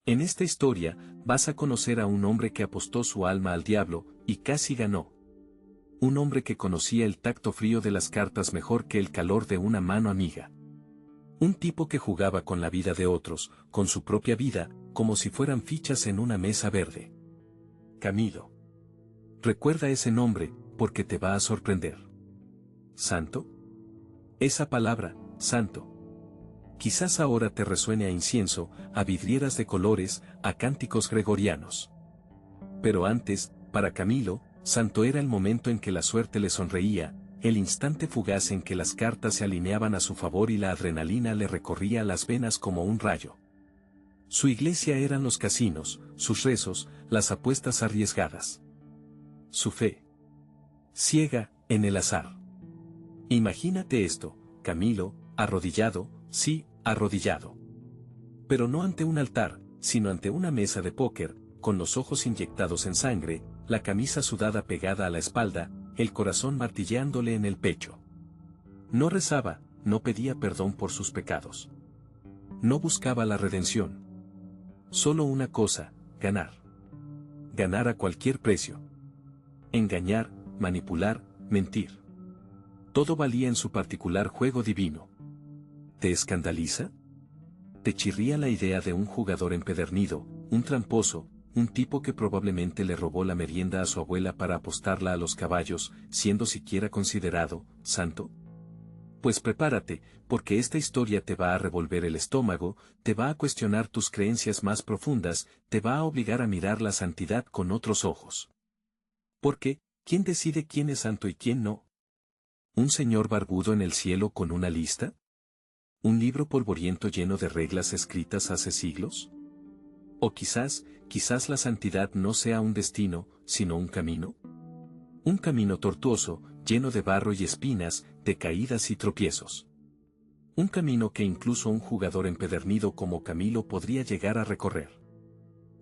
En esta historia, vas a conocer a un hombre que apostó su alma al diablo, y casi ganó. Un hombre que conocía el tacto frío de las cartas mejor que el calor de una mano amiga. Un tipo que jugaba con la vida de otros, con su propia vida, como si fueran fichas en una mesa verde. Camilo. Recuerda ese nombre, porque te va a sorprender. ¿Santo? Esa palabra, santo. Quizás ahora te resuene a incienso, a vidrieras de colores, a cánticos gregorianos. Pero antes, para Camilo, santo era el momento en que la suerte le sonreía, el instante fugaz en que las cartas se alineaban a su favor y la adrenalina le recorría las venas como un rayo. Su iglesia eran los casinos, sus rezos, las apuestas arriesgadas. Su fe ciega, en el azar. Imagínate esto, Camilo, arrodillado, sí, arrodillado. Pero no ante un altar, sino ante una mesa de póker, con los ojos inyectados en sangre, la camisa sudada pegada a la espalda, el corazón martilleándole en el pecho. No rezaba, no pedía perdón por sus pecados. No buscaba la redención. Solo una cosa, ganar. Ganar a cualquier precio. Engañar, manipular, mentir. Todo valía en su particular juego divino. ¿Te escandaliza? ¿Te chirría la idea de un jugador empedernido, un tramposo, un tipo que probablemente le robó la merienda a su abuela para apostarla a los caballos, siendo siquiera considerado santo? Pues prepárate, porque esta historia te va a revolver el estómago, te va a cuestionar tus creencias más profundas, te va a obligar a mirar la santidad con otros ojos. Porque, ¿quién decide quién es santo y quién no? ¿Un señor barbudo en el cielo con una lista? ¿Un libro polvoriento lleno de reglas escritas hace siglos? ¿O quizás la santidad no sea un destino, sino un camino? Un camino tortuoso, lleno de barro y espinas, de caídas y tropiezos. Un camino que incluso un jugador empedernido como Camilo podría llegar a recorrer.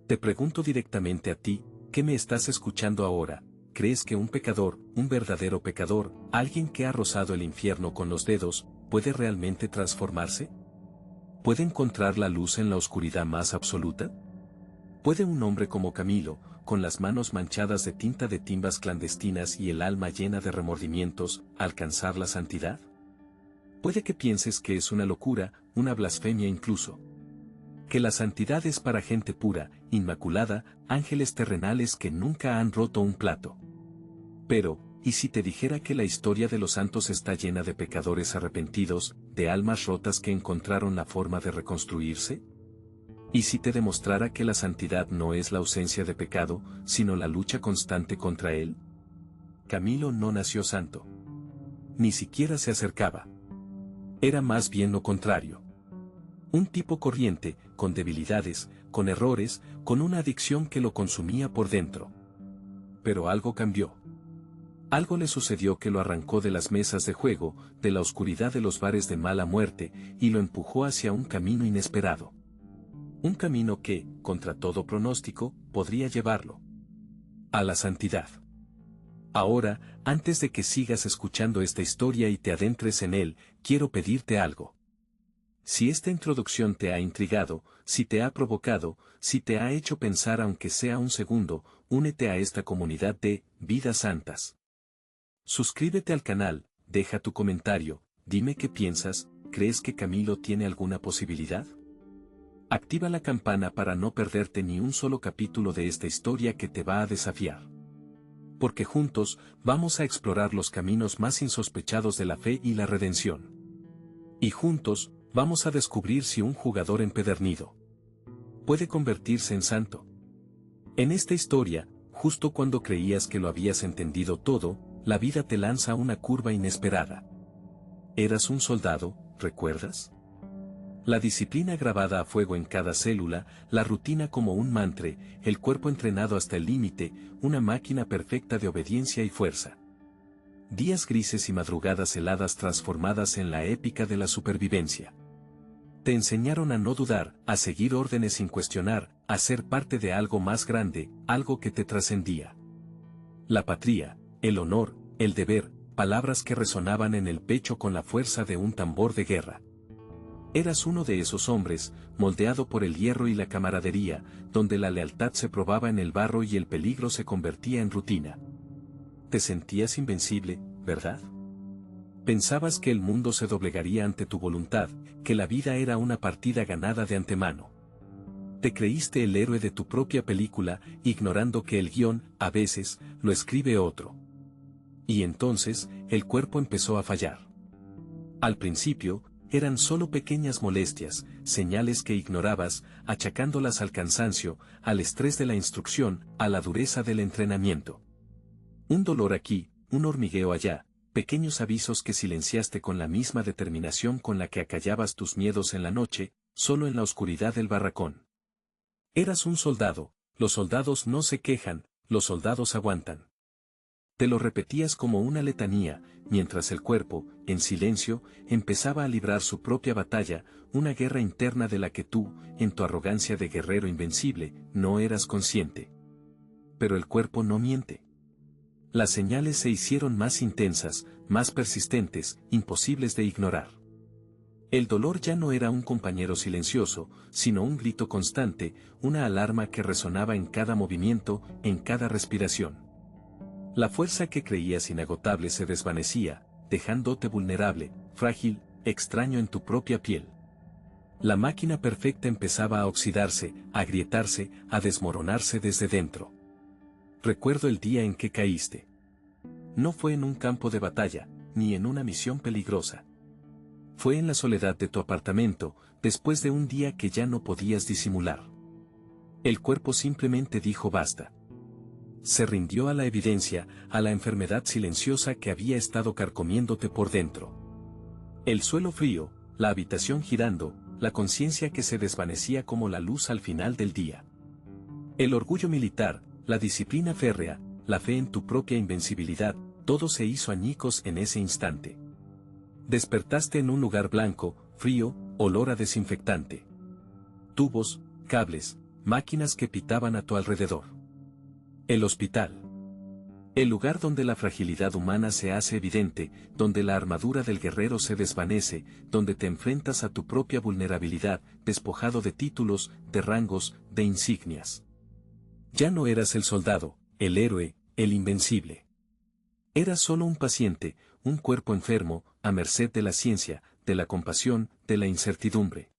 Te pregunto directamente a ti, ¿qué me estás escuchando ahora? ¿Crees que un pecador, un verdadero pecador, alguien que ha rozado el infierno con los dedos, puede realmente transformarse? ¿Puede encontrar la luz en la oscuridad más absoluta? ¿Puede un hombre como Camilo, con las manos manchadas de tinta de timbas clandestinas y el alma llena de remordimientos, alcanzar la santidad? Puede que pienses que es una locura, una blasfemia incluso. Que la santidad es para gente pura, inmaculada, ángeles terrenales que nunca han roto un plato. Pero, ¿y si te dijera que la historia de los santos está llena de pecadores arrepentidos, de almas rotas que encontraron la forma de reconstruirse? ¿Y si te demostrara que la santidad no es la ausencia de pecado, sino la lucha constante contra él? Camilo no nació santo. Ni siquiera se acercaba. Era más bien lo contrario. Un tipo corriente, con debilidades, con errores, con una adicción que lo consumía por dentro. Pero algo cambió. Algo le sucedió que lo arrancó de las mesas de juego, de la oscuridad de los bares de mala muerte, y lo empujó hacia un camino inesperado. Un camino que, contra todo pronóstico, podría llevarlo a la santidad. Ahora, antes de que sigas escuchando esta historia y te adentres en él, quiero pedirte algo. Si esta introducción te ha intrigado, si te ha provocado, si te ha hecho pensar aunque sea un segundo, únete a esta comunidad de Vidas Santas. Suscríbete al canal, deja tu comentario, dime qué piensas, ¿crees que Camilo tiene alguna posibilidad? Activa la campana para no perderte ni un solo capítulo de esta historia que te va a desafiar. Porque juntos, vamos a explorar los caminos más insospechados de la fe y la redención. Y juntos, vamos a descubrir si un jugador empedernido puede convertirse en santo. En esta historia, justo cuando creías que lo habías entendido todo, la vida te lanza una curva inesperada. Eras un soldado, ¿recuerdas? La disciplina grabada a fuego en cada célula, la rutina como un mantre, el cuerpo entrenado hasta el límite, una máquina perfecta de obediencia y fuerza. Días grises y madrugadas heladas transformadas en la épica de la supervivencia. Te enseñaron a no dudar, a seguir órdenes sin cuestionar, a ser parte de algo más grande, algo que te trascendía. La patria, el honor, el deber, palabras que resonaban en el pecho con la fuerza de un tambor de guerra. Eras uno de esos hombres, moldeado por el hierro y la camaradería, donde la lealtad se probaba en el barro y el peligro se convertía en rutina. Te sentías invencible, ¿verdad? Pensabas que el mundo se doblegaría ante tu voluntad, que la vida era una partida ganada de antemano. Te creíste el héroe de tu propia película, ignorando que el guión, a veces, lo escribe otro. Y entonces, el cuerpo empezó a fallar. Al principio, eran solo pequeñas molestias, señales que ignorabas, achacándolas al cansancio, al estrés de la instrucción, a la dureza del entrenamiento. Un dolor aquí, un hormigueo allá, pequeños avisos que silenciaste con la misma determinación con la que acallabas tus miedos en la noche, solo en la oscuridad del barracón. Eras un soldado, los soldados no se quejan, los soldados aguantan. Te lo repetías como una letanía, mientras el cuerpo, en silencio, empezaba a librar su propia batalla, una guerra interna de la que tú, en tu arrogancia de guerrero invencible, no eras consciente. Pero el cuerpo no miente. Las señales se hicieron más intensas, más persistentes, imposibles de ignorar. El dolor ya no era un compañero silencioso, sino un grito constante, una alarma que resonaba en cada movimiento, en cada respiración. La fuerza que creías inagotable se desvanecía, dejándote vulnerable, frágil, extraño en tu propia piel. La máquina perfecta empezaba a oxidarse, a agrietarse, a desmoronarse desde dentro. Recuerdo el día en que caíste. No fue en un campo de batalla, ni en una misión peligrosa. Fue en la soledad de tu apartamento, después de un día que ya no podías disimular. El cuerpo simplemente dijo basta. Se rindió a la evidencia, a la enfermedad silenciosa que había estado carcomiéndote por dentro. El suelo frío, la habitación girando, la conciencia que se desvanecía como la luz al final del día. El orgullo militar, la disciplina férrea, la fe en tu propia invencibilidad, todo se hizo añicos en ese instante. Despertaste en un lugar blanco, frío, olor a desinfectante. Tubos, cables, máquinas que pitaban a tu alrededor. El hospital. El lugar donde la fragilidad humana se hace evidente, donde la armadura del guerrero se desvanece, donde te enfrentas a tu propia vulnerabilidad, despojado de títulos, de rangos, de insignias. Ya no eras el soldado, el héroe, el invencible. Eras solo un paciente, un cuerpo enfermo, a merced de la ciencia, de la compasión, de la incertidumbre.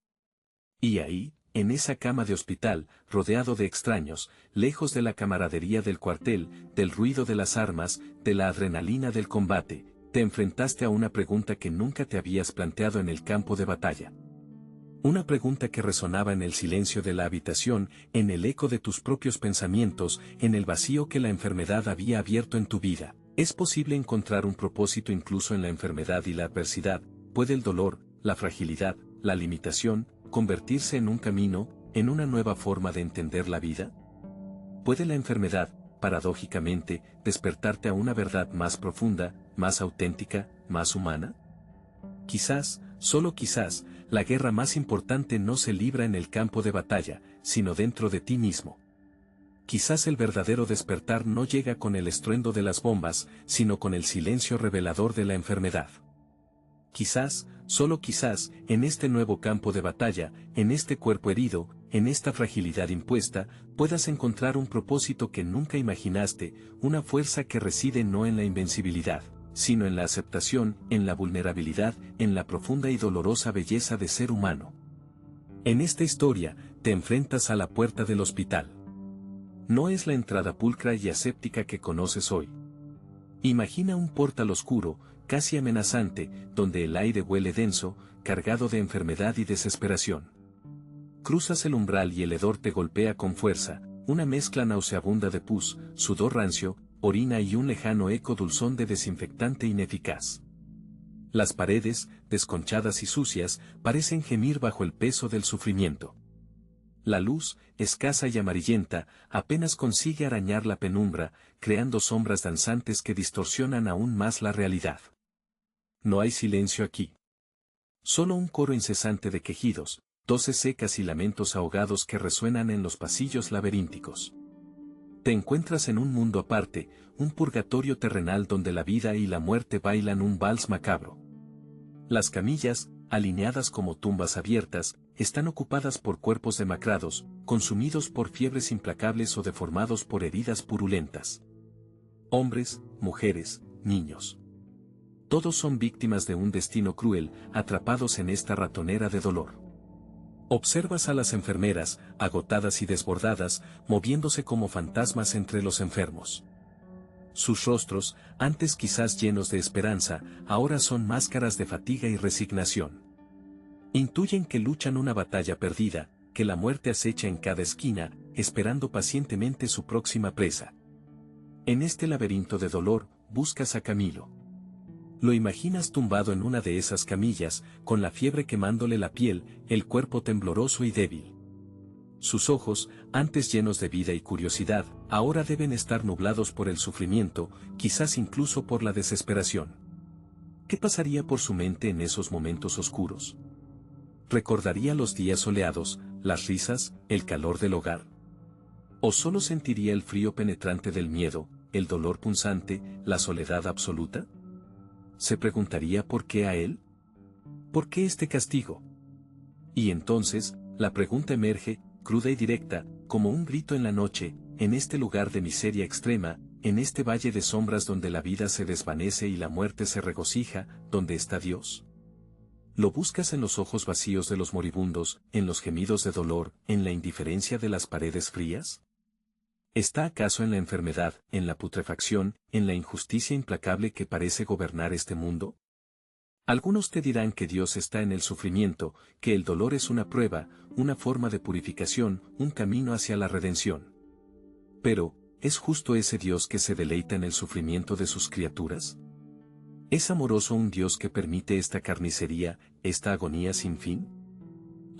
Y ahí, en esa cama de hospital, rodeado de extraños, lejos de la camaradería del cuartel, del ruido de las armas, de la adrenalina del combate, te enfrentaste a una pregunta que nunca te habías planteado en el campo de batalla. Una pregunta que resonaba en el silencio de la habitación, en el eco de tus propios pensamientos, en el vacío que la enfermedad había abierto en tu vida. ¿Es posible encontrar un propósito incluso en la enfermedad y la adversidad? ¿Puede el dolor, la fragilidad, la limitación, convertirse en un camino, en una nueva forma de entender la vida? ¿Puede la enfermedad, paradójicamente, despertarte a una verdad más profunda, más auténtica, más humana? Quizás, solo quizás, la guerra más importante no se libra en el campo de batalla, sino dentro de ti mismo. Quizás el verdadero despertar no llega con el estruendo de las bombas, sino con el silencio revelador de la enfermedad. Quizás, solo quizás, en este nuevo campo de batalla, en este cuerpo herido, en esta fragilidad impuesta, puedas encontrar un propósito que nunca imaginaste, una fuerza que reside no en la invencibilidad, sino en la aceptación, en la vulnerabilidad, en la profunda y dolorosa belleza de ser humano. En esta historia, te enfrentas a la puerta del hospital. No es la entrada pulcra y aséptica que conoces hoy. Imagina un portal oscuro, casi amenazante, donde el aire huele denso, cargado de enfermedad y desesperación. Cruzas el umbral y el hedor te golpea con fuerza, una mezcla nauseabunda de pus, sudor rancio, orina y un lejano eco dulzón de desinfectante ineficaz. Las paredes, desconchadas y sucias, parecen gemir bajo el peso del sufrimiento. La luz, escasa y amarillenta, apenas consigue arañar la penumbra, creando sombras danzantes que distorsionan aún más la realidad. No hay silencio aquí. Solo un coro incesante de quejidos, toses secas y lamentos ahogados que resuenan en los pasillos laberínticos. Te encuentras en un mundo aparte, un purgatorio terrenal donde la vida y la muerte bailan un vals macabro. Las camillas, alineadas como tumbas abiertas, están ocupadas por cuerpos demacrados, consumidos por fiebres implacables o deformados por heridas purulentas. Hombres, mujeres, niños. Todos son víctimas de un destino cruel, atrapados en esta ratonera de dolor. Observas a las enfermeras, agotadas y desbordadas, moviéndose como fantasmas entre los enfermos. Sus rostros, antes quizás llenos de esperanza, ahora son máscaras de fatiga y resignación. Intuyen que luchan una batalla perdida, que la muerte acecha en cada esquina, esperando pacientemente su próxima presa. En este laberinto de dolor, buscas a Camilo. Lo imaginas tumbado en una de esas camillas, con la fiebre quemándole la piel, el cuerpo tembloroso y débil. Sus ojos, antes llenos de vida y curiosidad, ahora deben estar nublados por el sufrimiento, quizás incluso por la desesperación. ¿Qué pasaría por su mente en esos momentos oscuros? ¿Recordaría los días soleados, las risas, el calor del hogar? ¿O solo sentiría el frío penetrante del miedo, el dolor punzante, la soledad absoluta? ¿Se preguntaría por qué a él? ¿Por qué este castigo? Y entonces, la pregunta emerge, cruda y directa, como un grito en la noche, en este lugar de miseria extrema, en este valle de sombras donde la vida se desvanece y la muerte se regocija, ¿dónde está Dios? ¿Lo buscas en los ojos vacíos de los moribundos, en los gemidos de dolor, en la indiferencia de las paredes frías? ¿Está acaso en la enfermedad, en la putrefacción, en la injusticia implacable que parece gobernar este mundo? Algunos te dirán que Dios está en el sufrimiento, que el dolor es una prueba, una forma de purificación, un camino hacia la redención. Pero, ¿es justo ese Dios que se deleita en el sufrimiento de sus criaturas? ¿Es amoroso un Dios que permite esta carnicería, esta agonía sin fin?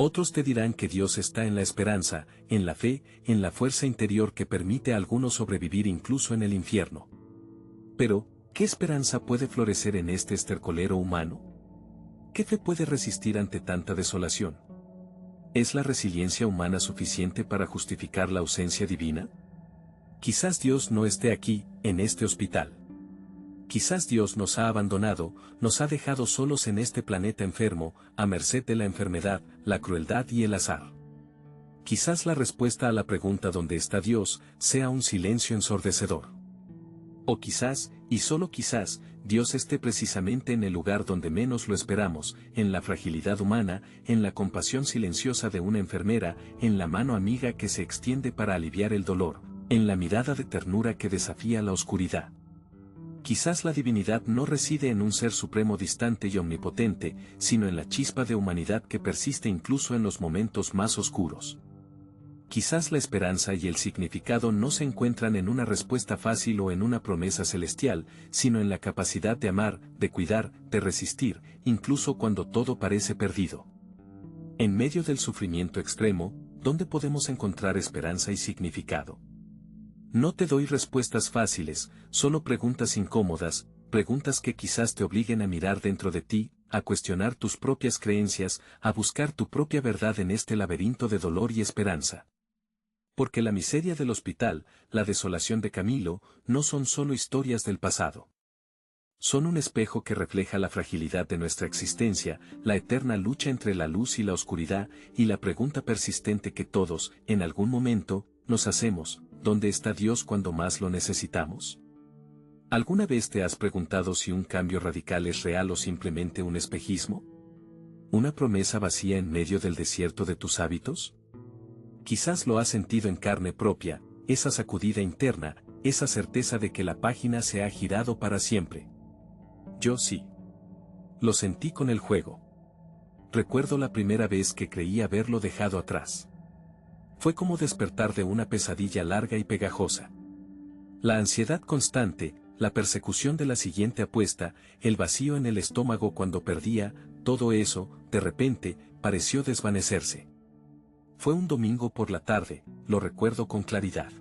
Otros te dirán que Dios está en la esperanza, en la fe, en la fuerza interior que permite a algunos sobrevivir incluso en el infierno. Pero, ¿qué esperanza puede florecer en este estercolero humano? ¿Qué fe puede resistir ante tanta desolación? ¿Es la resiliencia humana suficiente para justificar la ausencia divina? Quizás Dios no esté aquí, en este hospital. Quizás Dios nos ha abandonado, nos ha dejado solos en este planeta enfermo, a merced de la enfermedad, la crueldad y el azar. Quizás la respuesta a la pregunta ¿dónde está Dios? Sea un silencio ensordecedor. O quizás, y solo quizás, Dios esté precisamente en el lugar donde menos lo esperamos, en la fragilidad humana, en la compasión silenciosa de una enfermera, en la mano amiga que se extiende para aliviar el dolor, en la mirada de ternura que desafía la oscuridad. Quizás la divinidad no reside en un ser supremo distante y omnipotente, sino en la chispa de humanidad que persiste incluso en los momentos más oscuros. Quizás la esperanza y el significado no se encuentran en una respuesta fácil o en una promesa celestial, sino en la capacidad de amar, de cuidar, de resistir, incluso cuando todo parece perdido. En medio del sufrimiento extremo, ¿dónde podemos encontrar esperanza y significado? No te doy respuestas fáciles, solo preguntas incómodas, preguntas que quizás te obliguen a mirar dentro de ti, a cuestionar tus propias creencias, a buscar tu propia verdad en este laberinto de dolor y esperanza. Porque la miseria del hospital, la desolación de Camilo, no son solo historias del pasado. Son un espejo que refleja la fragilidad de nuestra existencia, la eterna lucha entre la luz y la oscuridad, y la pregunta persistente que todos, en algún momento, nos hacemos: ¿dónde está Dios cuando más lo necesitamos? ¿Alguna vez te has preguntado si un cambio radical es real o simplemente un espejismo? ¿Una promesa vacía en medio del desierto de tus hábitos? Quizás lo has sentido en carne propia, esa sacudida interna, esa certeza de que la página se ha girado para siempre. Yo sí. Lo sentí con el juego. Recuerdo la primera vez que creí haberlo dejado atrás. Fue como despertar de una pesadilla larga y pegajosa. La ansiedad constante, la persecución de la siguiente apuesta, el vacío en el estómago cuando perdía, todo eso, de repente, pareció desvanecerse. Fue un domingo por la tarde, lo recuerdo con claridad.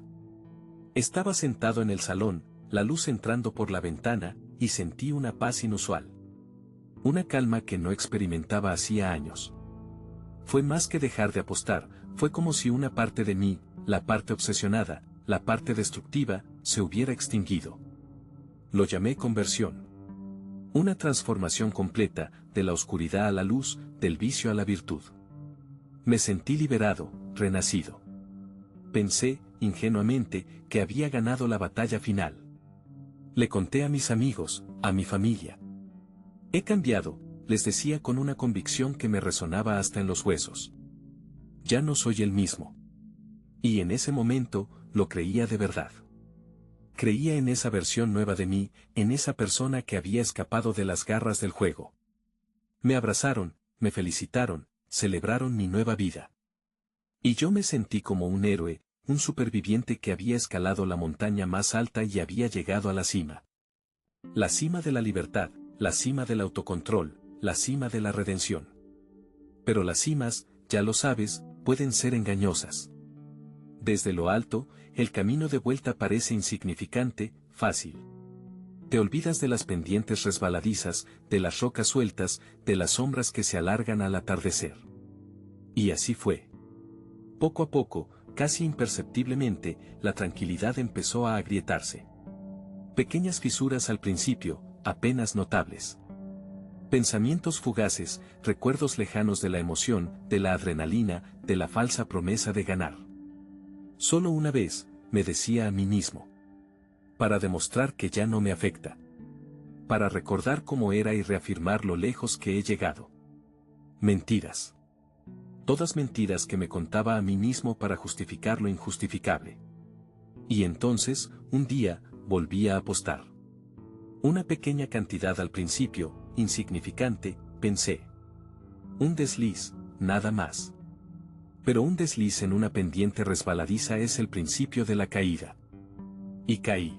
Estaba sentado en el salón, la luz entrando por la ventana, y sentí una paz inusual. Una calma que no experimentaba hacía años. Fue más que dejar de apostar, fue como si una parte de mí, la parte obsesionada, la parte destructiva, se hubiera extinguido. Lo llamé conversión. Una transformación completa, de la oscuridad a la luz, del vicio a la virtud. Me sentí liberado, renacido. Pensé, ingenuamente, que había ganado la batalla final. Le conté a mis amigos, a mi familia. He cambiado, les decía con una convicción que me resonaba hasta en los huesos. Ya no soy el mismo. Y en ese momento, lo creía de verdad. Creía en esa versión nueva de mí, en esa persona que había escapado de las garras del juego. Me abrazaron, me felicitaron, celebraron mi nueva vida. Y yo me sentí como un héroe, un superviviente que había escalado la montaña más alta y había llegado a la cima. La cima de la libertad, la cima del autocontrol, la cima de la redención. Pero las cimas, ya lo sabes, pueden ser engañosas. Desde lo alto, el camino de vuelta parece insignificante, fácil. Te olvidas de las pendientes resbaladizas, de las rocas sueltas, de las sombras que se alargan al atardecer. Y así fue. Poco a poco, casi imperceptiblemente, la tranquilidad empezó a agrietarse. Pequeñas fisuras al principio, apenas notables. Pensamientos fugaces, recuerdos lejanos de la emoción, de la adrenalina, de la falsa promesa de ganar. Solo una vez, me decía a mí mismo. Para demostrar que ya no me afecta. Para recordar cómo era y reafirmar lo lejos que he llegado. Mentiras. Todas mentiras que me contaba a mí mismo para justificar lo injustificable. Y entonces, un día, volví a apostar. Una pequeña cantidad al principio, insignificante, pensé. Un desliz, nada más. Pero un desliz en una pendiente resbaladiza es el principio de la caída. Y caí.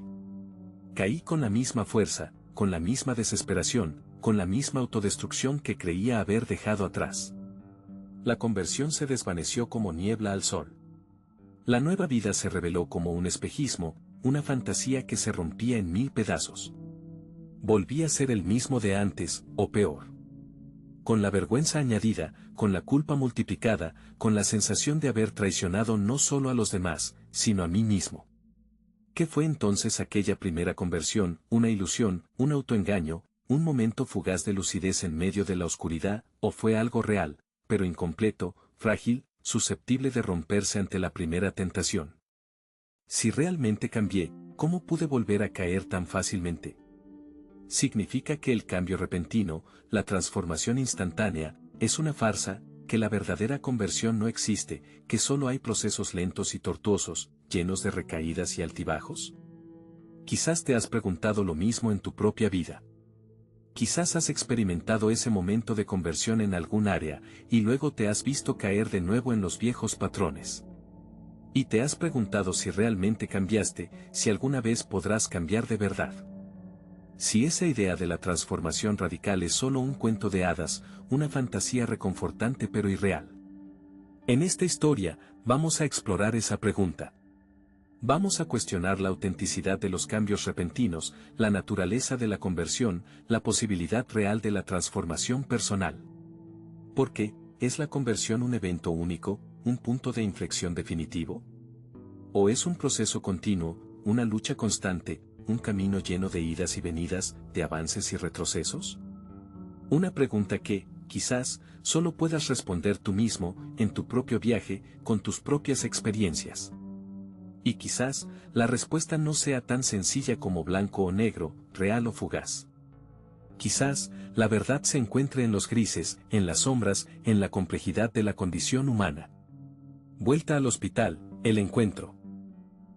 Caí con la misma fuerza, con la misma desesperación, con la misma autodestrucción que creía haber dejado atrás. La conversión se desvaneció como niebla al sol. La nueva vida se reveló como un espejismo, una fantasía que se rompía en 1000 pedazos. Volví a ser el mismo de antes, o peor. Con la vergüenza añadida, con la culpa multiplicada, con la sensación de haber traicionado no solo a los demás, sino a mí mismo. ¿Qué fue entonces aquella primera conversión? Una ilusión, un autoengaño, un momento fugaz de lucidez en medio de la oscuridad, o fue algo real, pero incompleto, frágil, susceptible de romperse ante la primera tentación? Si realmente cambié, ¿cómo pude volver a caer tan fácilmente? Significa que el cambio repentino, la transformación instantánea, es una farsa, que la verdadera conversión no existe, que solo hay procesos lentos y tortuosos, llenos de recaídas y altibajos. Quizás te has preguntado lo mismo en tu propia vida. Quizás has experimentado ese momento de conversión en algún área, y luego te has visto caer de nuevo en los viejos patrones. Y te has preguntado si realmente cambiaste, si alguna vez podrás cambiar de verdad. Si esa idea de la transformación radical es solo un cuento de hadas, una fantasía reconfortante pero irreal. En esta historia, vamos a explorar esa pregunta. Vamos a cuestionar la autenticidad de los cambios repentinos, la naturaleza de la conversión, la posibilidad real de la transformación personal. ¿Por qué? ¿Es la conversión un evento único, un punto de inflexión definitivo? ¿O es un proceso continuo, una lucha constante, un camino lleno de idas y venidas, de avances y retrocesos? Una pregunta que, quizás, solo puedas responder tú mismo, en tu propio viaje, con tus propias experiencias. Y quizás, la respuesta no sea tan sencilla como blanco o negro, real o fugaz. Quizás, la verdad se encuentre en los grises, en las sombras, en la complejidad de la condición humana. Vuelta al hospital, el encuentro.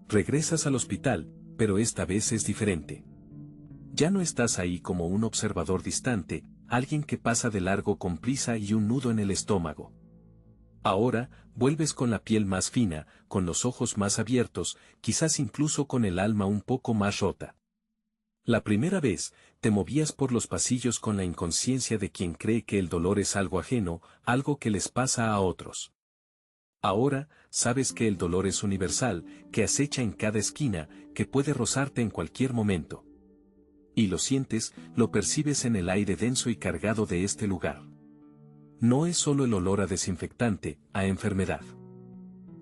Regresas al hospital, pero esta vez es diferente. Ya no estás ahí como un observador distante, alguien que pasa de largo con prisa y un nudo en el estómago. Ahora, vuelves con la piel más fina, con los ojos más abiertos, quizás incluso con el alma un poco más rota. La primera vez, te movías por los pasillos con la inconsciencia de quien cree que el dolor es algo ajeno, algo que les pasa a otros. Ahora, sabes que el dolor es universal, que acecha en cada esquina, que puede rozarte en cualquier momento. Y lo sientes, lo percibes en el aire denso y cargado de este lugar. No es solo el olor a desinfectante, a enfermedad.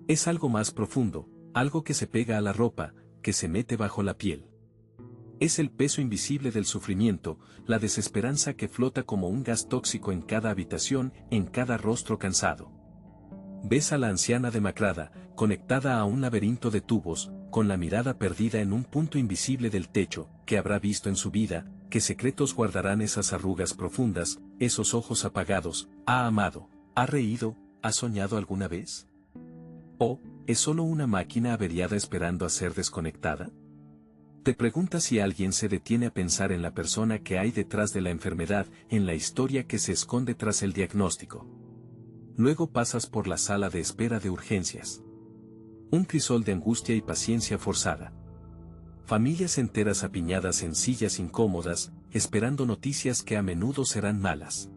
Es algo más profundo, algo que se pega a la ropa, que se mete bajo la piel. Es el peso invisible del sufrimiento, la desesperanza que flota como un gas tóxico en cada habitación, en cada rostro cansado. Ves a la anciana demacrada, conectada a un laberinto de tubos, con la mirada perdida en un punto invisible del techo, que habrá visto en su vida, qué secretos guardarán esas arrugas profundas, esos ojos apagados, ¿ha amado, ha reído, ha soñado alguna vez? ¿O, es solo una máquina averiada esperando a ser desconectada? Te preguntas si alguien se detiene a pensar en la persona que hay detrás de la enfermedad, en la historia que se esconde tras el diagnóstico. Luego pasas por la sala de espera de urgencias. Un crisol de angustia y paciencia forzada. Familias enteras apiñadas en sillas incómodas, esperando noticias que a menudo serán malas.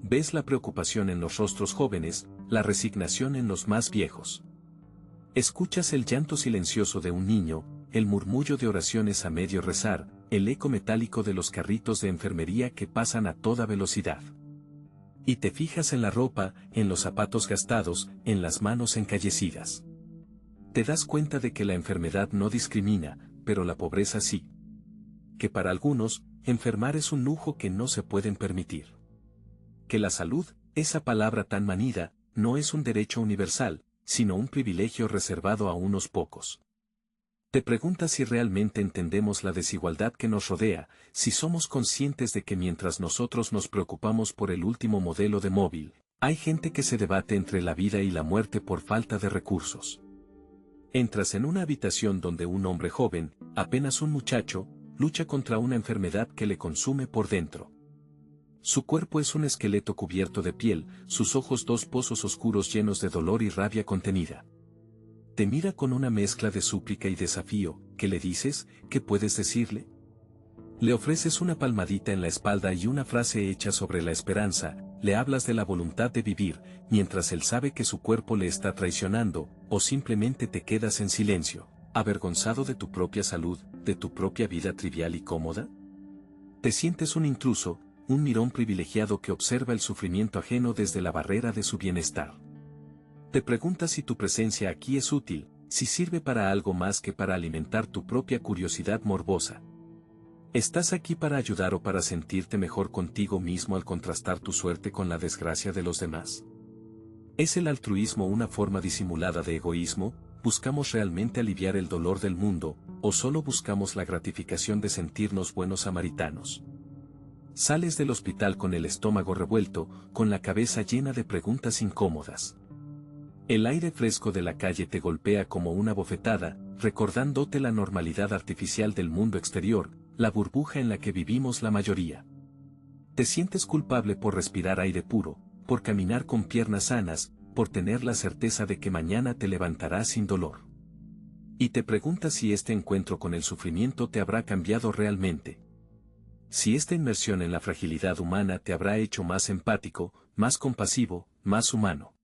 Ves la preocupación en los rostros jóvenes, la resignación en los más viejos. Escuchas el llanto silencioso de un niño, el murmullo de oraciones a medio rezar, el eco metálico de los carritos de enfermería que pasan a toda velocidad. Y te fijas en la ropa, en los zapatos gastados, en las manos encallecidas. Te das cuenta de que la enfermedad no discrimina, pero la pobreza sí. Que para algunos, enfermar es un lujo que no se pueden permitir. Que la salud, esa palabra tan manida, no es un derecho universal, sino un privilegio reservado a unos pocos. Te preguntas si realmente entendemos la desigualdad que nos rodea, si somos conscientes de que mientras nosotros nos preocupamos por el último modelo de móvil, hay gente que se debate entre la vida y la muerte por falta de recursos. Entras en una habitación donde un hombre joven, apenas un muchacho, lucha contra una enfermedad que le consume por dentro. Su cuerpo es un esqueleto cubierto de piel, sus ojos dos pozos oscuros llenos de dolor y rabia contenida. Te mira con una mezcla de súplica y desafío. ¿Qué le dices? ¿Qué puedes decirle? Le ofreces una palmadita en la espalda y una frase hecha sobre la esperanza, le hablas de la voluntad de vivir, mientras él sabe que su cuerpo le está traicionando, o simplemente te quedas en silencio, avergonzado de tu propia salud, de tu propia vida trivial y cómoda. Te sientes un intruso, un mirón privilegiado que observa el sufrimiento ajeno desde la barrera de su bienestar. Te preguntas si tu presencia aquí es útil, si sirve para algo más que para alimentar tu propia curiosidad morbosa. ¿Estás aquí para ayudar o para sentirte mejor contigo mismo al contrastar tu suerte con la desgracia de los demás? ¿Es el altruismo una forma disimulada de egoísmo? ¿Buscamos realmente aliviar el dolor del mundo, o solo buscamos la gratificación de sentirnos buenos samaritanos? Sales del hospital con el estómago revuelto, con la cabeza llena de preguntas incómodas. El aire fresco de la calle te golpea como una bofetada, recordándote la normalidad artificial del mundo exterior, la burbuja en la que vivimos la mayoría. Te sientes culpable por respirar aire puro, por caminar con piernas sanas, por tener la certeza de que mañana te levantarás sin dolor. Y te preguntas si este encuentro con el sufrimiento te habrá cambiado realmente. Si esta inmersión en la fragilidad humana te habrá hecho más empático, más compasivo, más humano.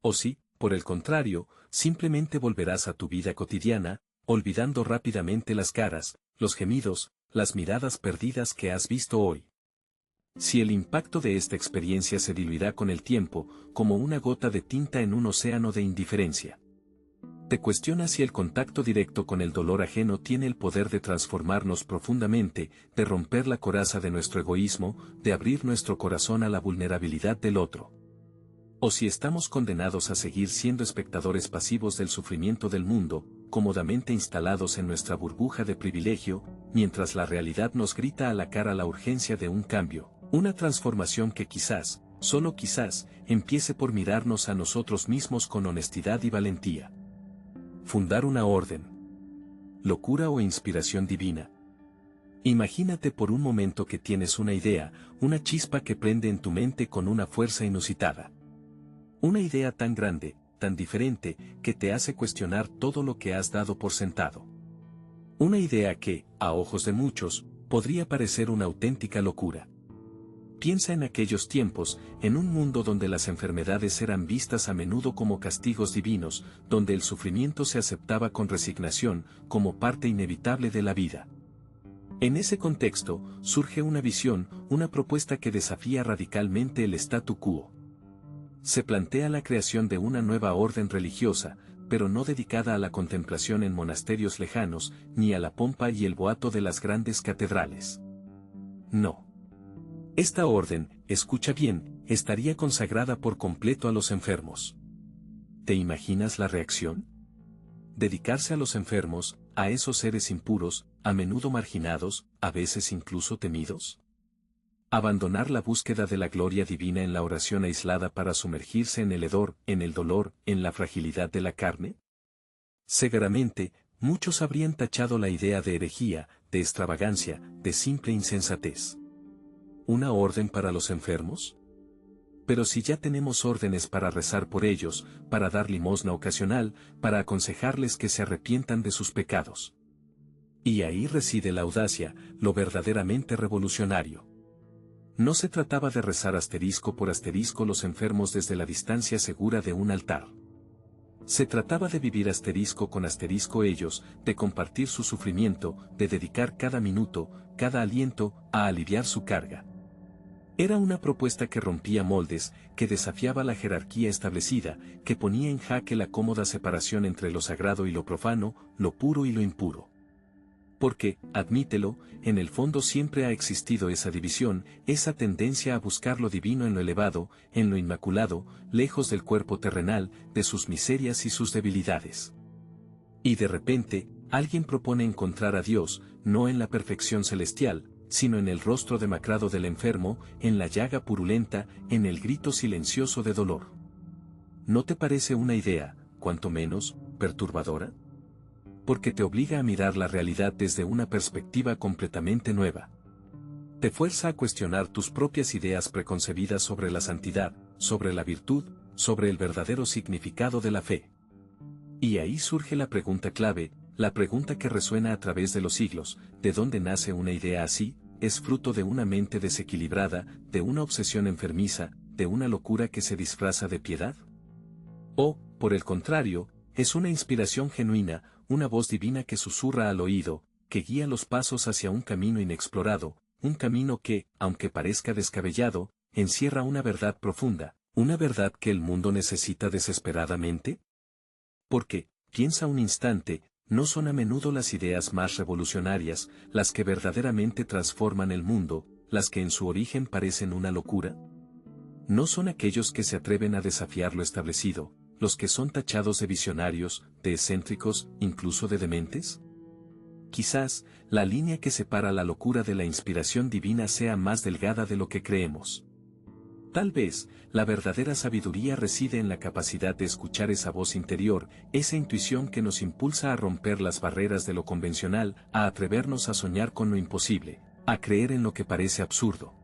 O si, por el contrario, simplemente volverás a tu vida cotidiana, olvidando rápidamente las caras, los gemidos, las miradas perdidas que has visto hoy. Si el impacto de esta experiencia se diluirá con el tiempo, como una gota de tinta en un océano de indiferencia. Te cuestionas si el contacto directo con el dolor ajeno tiene el poder de transformarnos profundamente, de romper la coraza de nuestro egoísmo, de abrir nuestro corazón a la vulnerabilidad del otro. O si estamos condenados a seguir siendo espectadores pasivos del sufrimiento del mundo, cómodamente instalados en nuestra burbuja de privilegio, mientras la realidad nos grita a la cara la urgencia de un cambio, una transformación que quizás, solo quizás, empiece por mirarnos a nosotros mismos con honestidad y valentía. Fundar una orden. Locura o inspiración divina. Imagínate por un momento que tienes una idea, una chispa que prende en tu mente con una fuerza inusitada. Una idea tan grande, tan diferente, que te hace cuestionar todo lo que has dado por sentado. Una idea que, a ojos de muchos, podría parecer una auténtica locura. Piensa en aquellos tiempos, en un mundo donde las enfermedades eran vistas a menudo como castigos divinos, donde el sufrimiento se aceptaba con resignación, como parte inevitable de la vida. En ese contexto, surge una visión, una propuesta que desafía radicalmente el statu quo. Se plantea la creación de una nueva orden religiosa, pero no dedicada a la contemplación en monasterios lejanos, ni a la pompa y el boato de las grandes catedrales. No. Esta orden, escucha bien, estaría consagrada por completo a los enfermos. ¿Te imaginas la reacción? Dedicarse a los enfermos, a esos seres impuros, a menudo marginados, a veces incluso temidos. Abandonar la búsqueda de la gloria divina en la oración aislada para sumergirse en el hedor, en el dolor, en la fragilidad de la carne. Seguramente, muchos habrían tachado la idea de herejía, de extravagancia, de simple insensatez. ¿Una orden para los enfermos? Pero si ya tenemos órdenes para rezar por ellos, para dar limosna ocasional, para aconsejarles que se arrepientan de sus pecados. Y ahí reside la audacia, lo verdaderamente revolucionario. No se trataba de rezar asterisco por asterisco los enfermos desde la distancia segura de un altar. Se trataba de vivir asterisco con asterisco ellos, de compartir su sufrimiento, de dedicar cada minuto, cada aliento, a aliviar su carga. Era una propuesta que rompía moldes, que desafiaba la jerarquía establecida, que ponía en jaque la cómoda separación entre lo sagrado y lo profano, lo puro y lo impuro. Porque, admítelo, en el fondo siempre ha existido esa división, esa tendencia a buscar lo divino en lo elevado, en lo inmaculado, lejos del cuerpo terrenal, de sus miserias y sus debilidades. Y de repente, alguien propone encontrar a Dios, no en la perfección celestial, sino en el rostro demacrado del enfermo, en la llaga purulenta, en el grito silencioso de dolor. ¿No te parece una idea, cuanto menos, perturbadora? Porque te obliga a mirar la realidad desde una perspectiva completamente nueva. Te fuerza a cuestionar tus propias ideas preconcebidas sobre la santidad, sobre la virtud, sobre el verdadero significado de la fe. Y ahí surge la pregunta clave, la pregunta que resuena a través de los siglos: ¿de dónde nace una idea así? ¿Es fruto de una mente desequilibrada, de una obsesión enfermiza, de una locura que se disfraza de piedad? ¿O, por el contrario, es una inspiración genuina, una voz divina que susurra al oído, que guía los pasos hacia un camino inexplorado, un camino que, aunque parezca descabellado, encierra una verdad profunda, una verdad que el mundo necesita desesperadamente? Porque, piensa un instante, ¿no son a menudo las ideas más revolucionarias, las que verdaderamente transforman el mundo, las que en su origen parecen una locura? ¿No son aquellos que se atreven a desafiar lo establecido, los que son tachados de visionarios, de excéntricos, incluso de dementes? Quizás, la línea que separa la locura de la inspiración divina sea más delgada de lo que creemos. Tal vez, la verdadera sabiduría reside en la capacidad de escuchar esa voz interior, esa intuición que nos impulsa a romper las barreras de lo convencional, a atrevernos a soñar con lo imposible, a creer en lo que parece absurdo.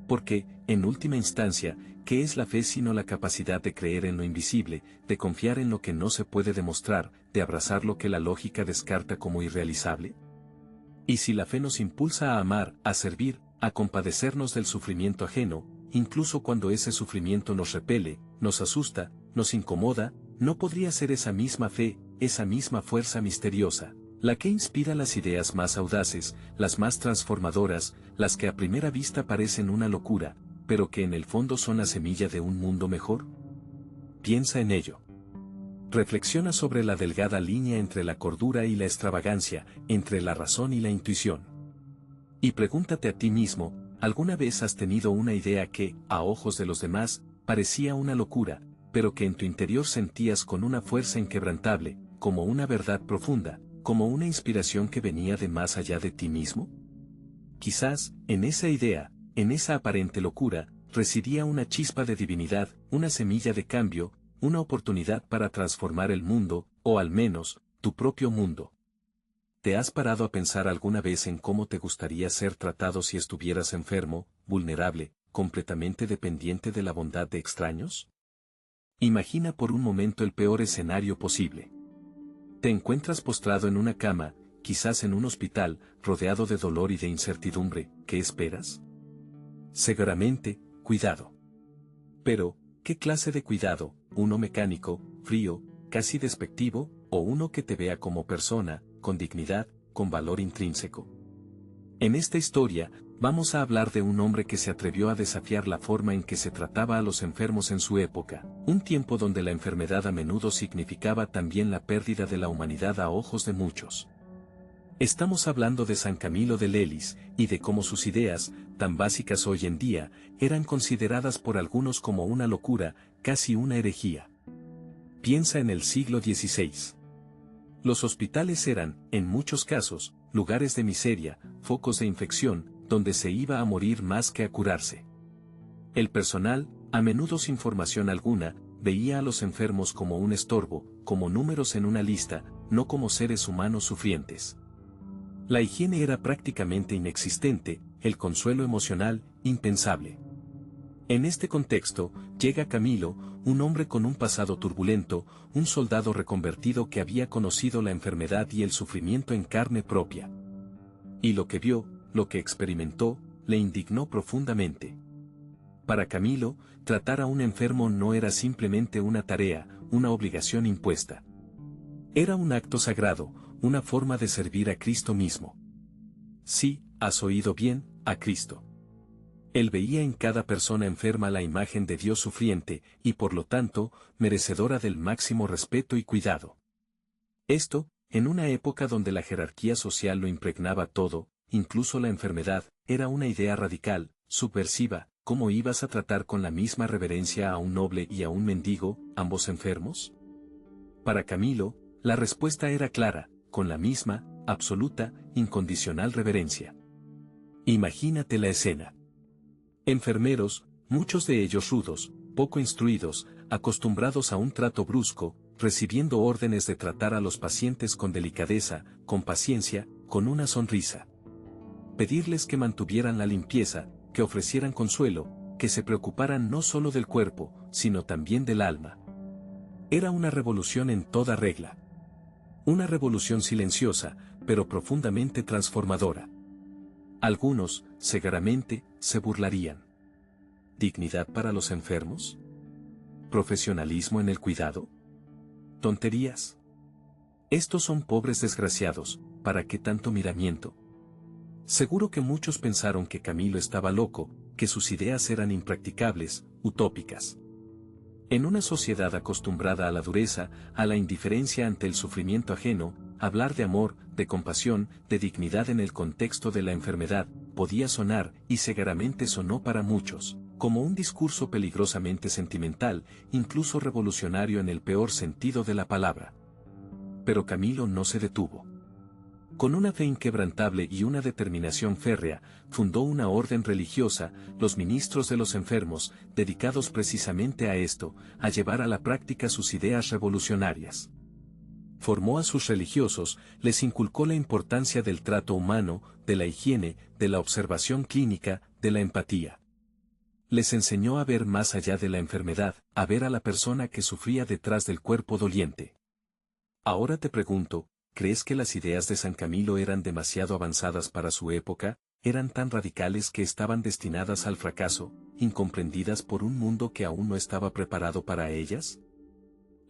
Porque, en última instancia, ¿qué es la fe sino la capacidad de creer en lo invisible, de confiar en lo que no se puede demostrar, de abrazar lo que la lógica descarta como irrealizable? Y si la fe nos impulsa a amar, a servir, a compadecernos del sufrimiento ajeno, incluso cuando ese sufrimiento nos repele, nos asusta, nos incomoda, ¿no podría ser esa misma fe, esa misma fuerza misteriosa, la que inspira las ideas más audaces, las más transformadoras, las que a primera vista parecen una locura, pero que en el fondo son la semilla de un mundo mejor? Piensa en ello. Reflexiona sobre la delgada línea entre la cordura y la extravagancia, entre la razón y la intuición. Y pregúntate a ti mismo, ¿alguna vez has tenido una idea que, a ojos de los demás, parecía una locura, pero que en tu interior sentías con una fuerza inquebrantable, como una verdad profunda, como una inspiración que venía de más allá de ti mismo? Quizás, en esa idea, en esa aparente locura, residía una chispa de divinidad, una semilla de cambio, una oportunidad para transformar el mundo, o al menos, tu propio mundo. ¿Te has parado a pensar alguna vez en cómo te gustaría ser tratado si estuvieras enfermo, vulnerable, completamente dependiente de la bondad de extraños? Imagina por un momento el peor escenario posible. Te encuentras postrado en una cama, quizás en un hospital, rodeado de dolor y de incertidumbre. ¿Qué esperas? Seguramente, cuidado. Pero, ¿qué clase de cuidado? ¿Uno mecánico, frío, casi despectivo, o uno que te vea como persona, con dignidad, con valor intrínseco? En esta historia, Vamos a hablar de un hombre que se atrevió a desafiar la forma en que se trataba a los enfermos en su época, un tiempo donde la enfermedad a menudo significaba también la pérdida de la humanidad a ojos de muchos. Estamos hablando de San Camilo de Lelis, y de cómo sus ideas, tan básicas hoy en día, eran consideradas por algunos como una locura, casi una herejía. Piensa en el siglo XVI. Los hospitales eran, en muchos casos, lugares de miseria, focos de infección, donde se iba a morir más que a curarse. El personal, a menudo sin formación alguna, veía a los enfermos como un estorbo, como números en una lista, no como seres humanos sufrientes. La higiene era prácticamente inexistente, el consuelo emocional, impensable. En este contexto, llega Camilo, un hombre con un pasado turbulento, un soldado reconvertido que había conocido la enfermedad y el sufrimiento en carne propia. Y lo que vio, lo que experimentó, le indignó profundamente. Para Camilo, tratar a un enfermo no era simplemente una tarea, una obligación impuesta. Era un acto sagrado, una forma de servir a Cristo mismo. Sí, has oído bien, a Cristo. Él veía en cada persona enferma la imagen de Dios sufriente, y por lo tanto, merecedora del máximo respeto y cuidado. Esto, en una época donde la jerarquía social lo impregnaba todo, incluso la enfermedad, era una idea radical, subversiva. ¿Cómo ibas a tratar con la misma reverencia a un noble y a un mendigo, ambos enfermos? Para Camilo, la respuesta era clara, con la misma, absoluta, incondicional reverencia. Imagínate la escena. Enfermeros, muchos de ellos rudos, poco instruidos, acostumbrados a un trato brusco, recibiendo órdenes de tratar a los pacientes con delicadeza, con paciencia, con una sonrisa. Pedirles que mantuvieran la limpieza, que ofrecieran consuelo, que se preocuparan no solo del cuerpo, sino también del alma. Era una revolución en toda regla. Una revolución silenciosa, pero profundamente transformadora. Algunos, cegaramente, se burlarían. ¿Dignidad para los enfermos? ¿Profesionalismo en el cuidado? ¿Tonterías? Estos son pobres desgraciados, ¿para qué tanto miramiento? Seguro que muchos pensaron que Camilo estaba loco, que sus ideas eran impracticables, utópicas. En una sociedad acostumbrada a la dureza, a la indiferencia ante el sufrimiento ajeno, hablar de amor, de compasión, de dignidad en el contexto de la enfermedad, podía sonar, y cegaramente sonó para muchos, como un discurso peligrosamente sentimental, incluso revolucionario en el peor sentido de la palabra. Pero Camilo no se detuvo. Con una fe inquebrantable y una determinación férrea, fundó una orden religiosa, los ministros de los enfermos, dedicados precisamente a esto, a llevar a la práctica sus ideas revolucionarias. Formó a sus religiosos, les inculcó la importancia del trato humano, de la higiene, de la observación clínica, de la empatía. Les enseñó a ver más allá de la enfermedad, a ver a la persona que sufría detrás del cuerpo doliente. Ahora te pregunto, ¿crees que las ideas de San Camilo eran demasiado avanzadas para su época, eran tan radicales que estaban destinadas al fracaso, incomprendidas por un mundo que aún no estaba preparado para ellas?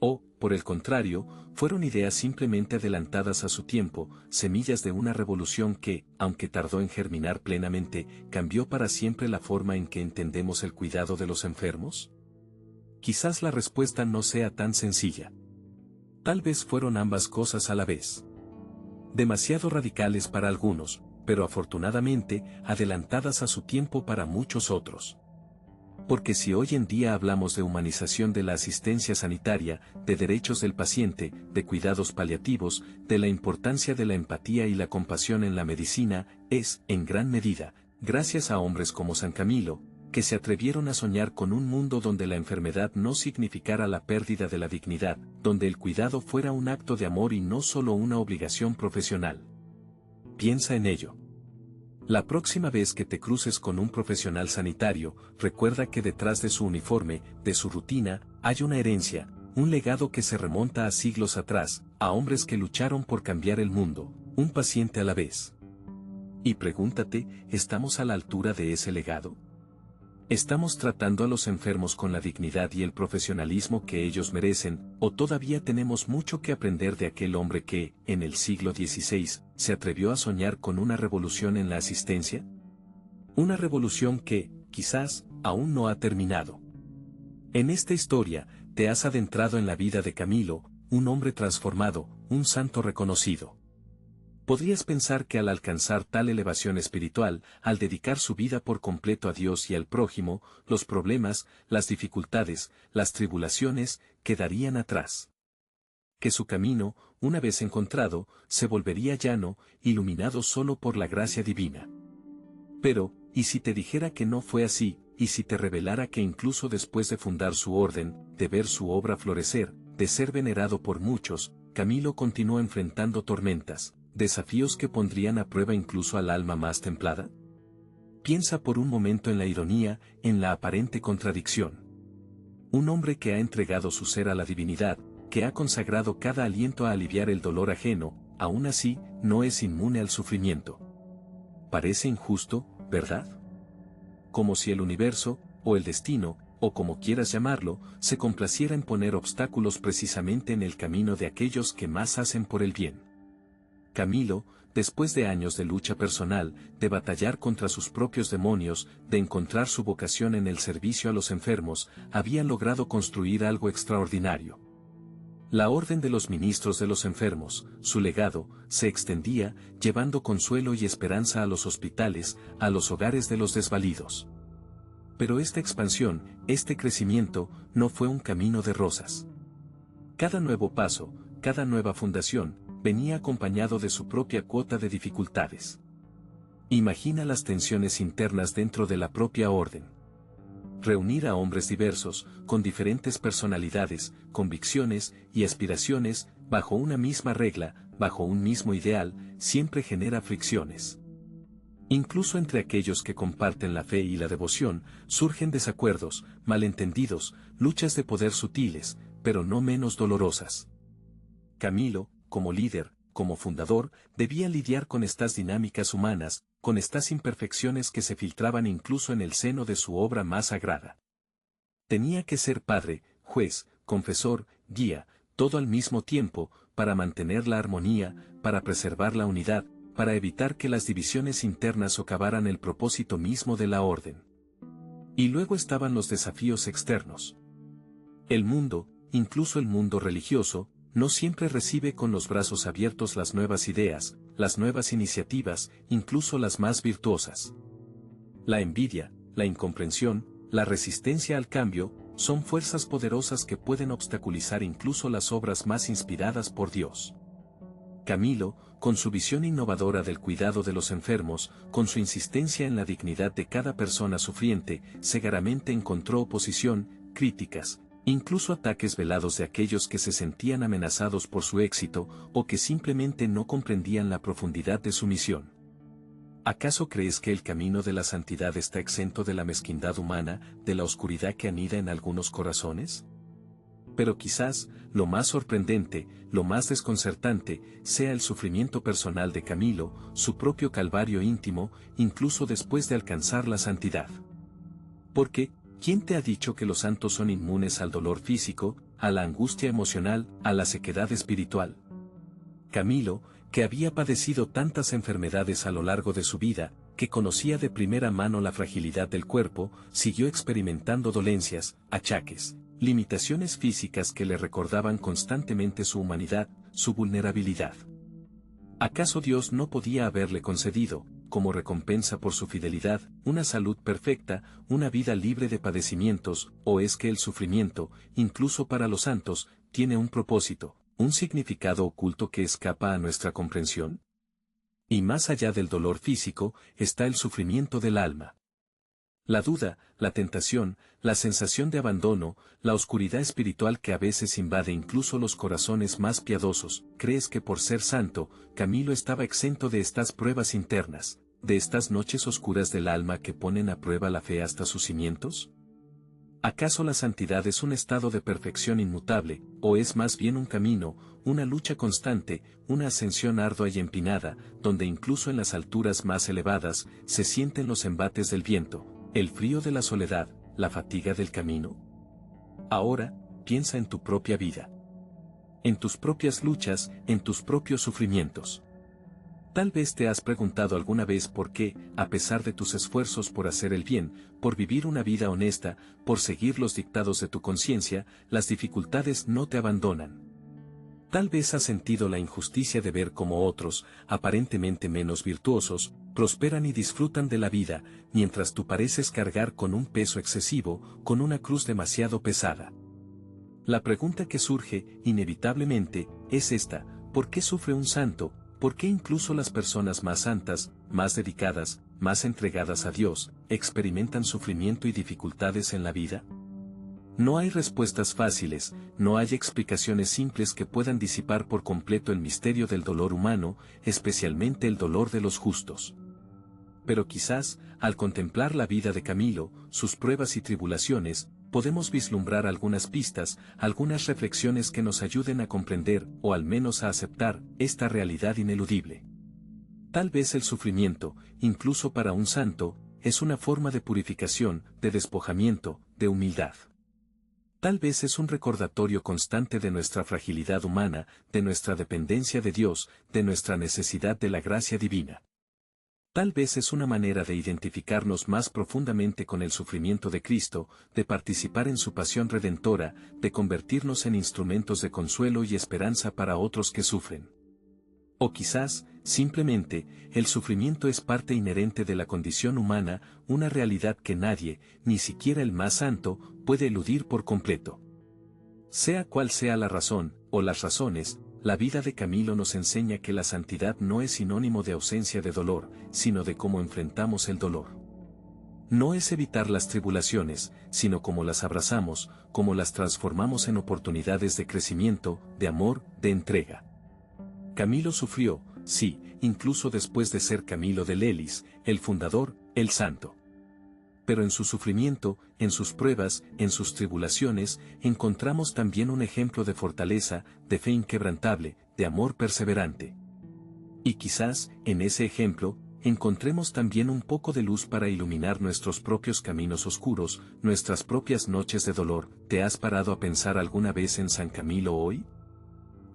O, por el contrario, fueron ideas simplemente adelantadas a su tiempo, semillas de una revolución que, aunque tardó en germinar plenamente, cambió para siempre la forma en que entendemos el cuidado de los enfermos? Quizás la respuesta no sea tan sencilla. Tal vez fueron ambas cosas a la vez. Demasiado radicales para algunos, pero afortunadamente, adelantadas a su tiempo para muchos otros. Porque si hoy en día hablamos de humanización de la asistencia sanitaria, de derechos del paciente, de cuidados paliativos, de la importancia de la empatía y la compasión en la medicina, es, en gran medida, gracias a hombres como San Camilo, que se atrevieron a soñar con un mundo donde la enfermedad no significara la pérdida de la dignidad, donde el cuidado fuera un acto de amor y no solo una obligación profesional. Piensa en ello. La próxima vez que te cruces con un profesional sanitario, recuerda que detrás de su uniforme, de su rutina, hay una herencia, un legado que se remonta a siglos atrás, a hombres que lucharon por cambiar el mundo, un paciente a la vez. Y pregúntate, ¿estamos a la altura de ese legado? ¿Estamos tratando a los enfermos con la dignidad y el profesionalismo que ellos merecen, o todavía tenemos mucho que aprender de aquel hombre que, en el siglo XVI, se atrevió a soñar con una revolución en la asistencia? Una revolución que, quizás, aún no ha terminado. En esta historia, te has adentrado en la vida de Camilo, un hombre transformado, un santo reconocido. Podrías pensar que al alcanzar tal elevación espiritual, al dedicar su vida por completo a Dios y al prójimo, los problemas, las dificultades, las tribulaciones, quedarían atrás. Que su camino, una vez encontrado, se volvería llano, iluminado solo por la gracia divina. Pero, ¿y si te dijera que no fue así, y si te revelara que incluso después de fundar su orden, de ver su obra florecer, de ser venerado por muchos, Camilo continuó enfrentando tormentas, desafíos que pondrían a prueba incluso al alma más templada? Piensa por un momento en la ironía, en la aparente contradicción. Un hombre que ha entregado su ser a la divinidad, que ha consagrado cada aliento a aliviar el dolor ajeno, aún así, no es inmune al sufrimiento. Parece injusto, ¿verdad? Como si el universo, o el destino, o como quieras llamarlo, se complaciera en poner obstáculos precisamente en el camino de aquellos que más hacen por el bien. Camilo, después de años de lucha personal, de batallar contra sus propios demonios, de encontrar su vocación en el servicio a los enfermos, había logrado construir algo extraordinario. La Orden de los Ministros de los Enfermos, su legado, se extendía, llevando consuelo y esperanza a los hospitales, a los hogares de los desvalidos. Pero esta expansión, este crecimiento, no fue un camino de rosas. Cada nuevo paso, cada nueva fundación, venía acompañado de su propia cuota de dificultades. Imagina las tensiones internas dentro de la propia orden. Reunir a hombres diversos, con diferentes personalidades, convicciones y aspiraciones, bajo una misma regla, bajo un mismo ideal, siempre genera fricciones. Incluso entre aquellos que comparten la fe y la devoción, surgen desacuerdos, malentendidos, luchas de poder sutiles, pero no menos dolorosas. Camilo, como líder, como fundador, debía lidiar con estas dinámicas humanas, con estas imperfecciones que se filtraban incluso en el seno de su obra más sagrada. Tenía que ser padre, juez, confesor, guía, todo al mismo tiempo, para mantener la armonía, para preservar la unidad, para evitar que las divisiones internas socavaran el propósito mismo de la orden. Y luego estaban los desafíos externos. El mundo, incluso el mundo religioso, no siempre recibe con los brazos abiertos las nuevas ideas, las nuevas iniciativas, incluso las más virtuosas. La envidia, la incomprensión, la resistencia al cambio, son fuerzas poderosas que pueden obstaculizar incluso las obras más inspiradas por Dios. Camilo, con su visión innovadora del cuidado de los enfermos, con su insistencia en la dignidad de cada persona sufriente, seguramente encontró oposición, críticas, incluso ataques velados de aquellos que se sentían amenazados por su éxito, o que simplemente no comprendían la profundidad de su misión. ¿Acaso crees que el camino de la santidad está exento de la mezquindad humana, de la oscuridad que anida en algunos corazones? Pero quizás, lo más sorprendente, lo más desconcertante, sea el sufrimiento personal de Camilo, su propio calvario íntimo, incluso después de alcanzar la santidad. Porque, ¿quién te ha dicho que los santos son inmunes al dolor físico, a la angustia emocional, a la sequedad espiritual? Camilo, que había padecido tantas enfermedades a lo largo de su vida, que conocía de primera mano la fragilidad del cuerpo, siguió experimentando dolencias, achaques, limitaciones físicas que le recordaban constantemente su humanidad, su vulnerabilidad. ¿Acaso Dios no podía haberle concedido, como recompensa por su fidelidad, una salud perfecta, una vida libre de padecimientos, o es que el sufrimiento, incluso para los santos, tiene un propósito, un significado oculto que escapa a nuestra comprensión? Y más allá del dolor físico, está el sufrimiento del alma. La duda, la tentación, la sensación de abandono, la oscuridad espiritual que a veces invade incluso los corazones más piadosos. ¿Crees que por ser santo, Camilo estaba exento de estas pruebas internas, de estas noches oscuras del alma que ponen a prueba la fe hasta sus cimientos? ¿Acaso la santidad es un estado de perfección inmutable, o es más bien un camino, una lucha constante, una ascensión ardua y empinada, donde incluso en las alturas más elevadas, se sienten los embates del viento, el frío de la soledad, la fatiga del camino? Ahora, piensa en tu propia vida. En tus propias luchas, en tus propios sufrimientos. Tal vez te has preguntado alguna vez por qué, a pesar de tus esfuerzos por hacer el bien, por vivir una vida honesta, por seguir los dictados de tu conciencia, las dificultades no te abandonan. Tal vez has sentido la injusticia de ver cómo otros, aparentemente menos virtuosos, prosperan y disfrutan de la vida, mientras tú pareces cargar con un peso excesivo, con una cruz demasiado pesada. La pregunta que surge, inevitablemente, es esta: ¿por qué sufre un santo? ¿Por qué incluso las personas más santas, más dedicadas, más entregadas a Dios, experimentan sufrimiento y dificultades en la vida? No hay respuestas fáciles, no hay explicaciones simples que puedan disipar por completo el misterio del dolor humano, especialmente el dolor de los justos. Pero quizás, al contemplar la vida de Camilo, sus pruebas y tribulaciones, podemos vislumbrar algunas pistas, algunas reflexiones que nos ayuden a comprender, o al menos a aceptar, esta realidad ineludible. Tal vez el sufrimiento, incluso para un santo, es una forma de purificación, de despojamiento, de humildad. Tal vez es un recordatorio constante de nuestra fragilidad humana, de nuestra dependencia de Dios, de nuestra necesidad de la gracia divina. Tal vez es una manera de identificarnos más profundamente con el sufrimiento de Cristo, de participar en su pasión redentora, de convertirnos en instrumentos de consuelo y esperanza para otros que sufren. O quizás, simplemente, el sufrimiento es parte inherente de la condición humana, una realidad que nadie, ni siquiera el más santo, puede eludir por completo. Sea cual sea la razón, o las razones, la vida de Camilo nos enseña que la santidad no es sinónimo de ausencia de dolor, sino de cómo enfrentamos el dolor. No es evitar las tribulaciones, sino cómo las abrazamos, cómo las transformamos en oportunidades de crecimiento, de amor, de entrega. Camilo sufrió, sí, incluso después de ser Camilo de Lelis, el fundador, el santo. Pero en su sufrimiento, en sus pruebas, en sus tribulaciones, encontramos también un ejemplo de fortaleza, de fe inquebrantable, de amor perseverante. Y quizás, en ese ejemplo, encontremos también un poco de luz para iluminar nuestros propios caminos oscuros, nuestras propias noches de dolor. ¿Te has parado a pensar alguna vez en San Camilo hoy?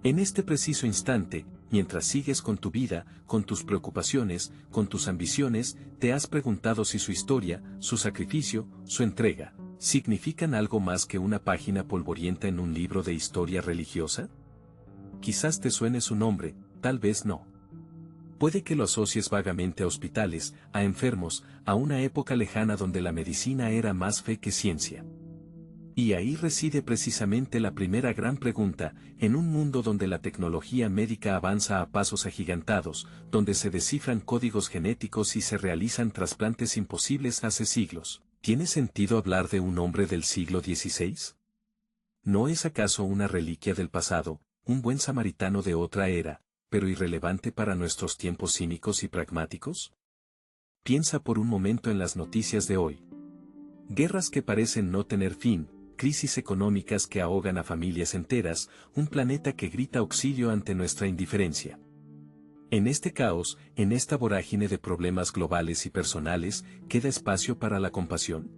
En este preciso instante, mientras sigues con tu vida, con tus preocupaciones, con tus ambiciones, ¿te has preguntado si su historia, su sacrificio, su entrega, significan algo más que una página polvorienta en un libro de historia religiosa? Quizás te suene su nombre, tal vez no. Puede que lo asocies vagamente a hospitales, a enfermos, a una época lejana donde la medicina era más fe que ciencia. Y ahí reside precisamente la primera gran pregunta: en un mundo donde la tecnología médica avanza a pasos agigantados, donde se descifran códigos genéticos y se realizan trasplantes imposibles hace siglos, ¿tiene sentido hablar de un hombre del siglo XVI? ¿No es acaso una reliquia del pasado, un buen samaritano de otra era, pero irrelevante para nuestros tiempos cínicos y pragmáticos? Piensa por un momento en las noticias de hoy. Guerras que parecen no tener fin, crisis económicas que ahogan a familias enteras, un planeta que grita auxilio ante nuestra indiferencia. En este caos, en esta vorágine de problemas globales y personales, ¿queda espacio para la compasión?